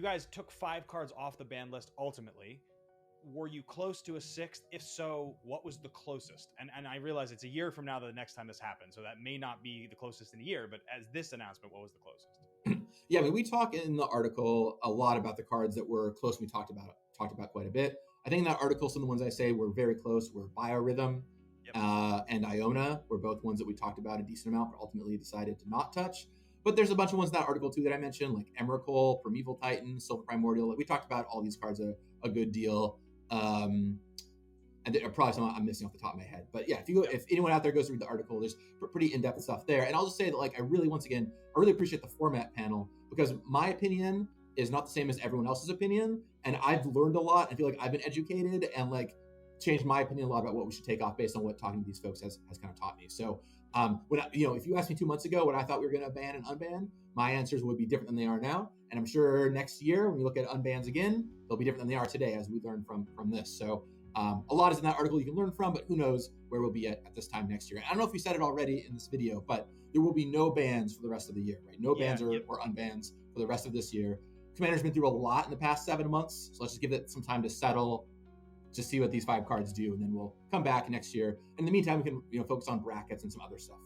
you guys took 5 cards off the ban list ultimately. Were you close to a 6th? If so, what was the closest? And I realize it's a year from now the next time this happens, so that may not be the closest in a year, but as this announcement, what was the closest? Yeah, I mean, we talk in the article a lot about the cards that were close. We talked about quite a bit. I think in that article, some of the ones I say were very close were Biorhythm and Iona were both ones that we talked about a decent amount, but ultimately decided to not touch. But there's a bunch of ones in that article too that I mentioned, like Emrakul, Primeval Titan, Silver Primordial. Like we talked about all these cards a good deal. And there are probably some I'm missing off the top of my head. But yeah, if anyone out there goes to read the article, there's pretty in-depth stuff there. And I'll just say that, like, I really appreciate the format panel, because my opinion is not the same as everyone else's opinion. And I've learned a lot. I feel like I've been educated and like changed my opinion a lot about what we should take off based on what talking to these folks has kind of taught me. So if you asked me 2 months ago what I thought we were going to ban and unban, my answers would be different than they are now. And I'm sure next year when we look at unbans again, they'll be different than they are today as we learn from this. So a lot is in that article you can learn from, but who knows where we'll be at this time next year. I don't know if we said it already in this video, but there will be no bans for the rest of the year, right? No bans or unbans for the rest of this year. Commander's been through a lot in the past 7 months, so let's just give it some time to settle, to see what these 5 cards do, and then we'll come back next year. In the meantime, we can focus on brackets and some other stuff.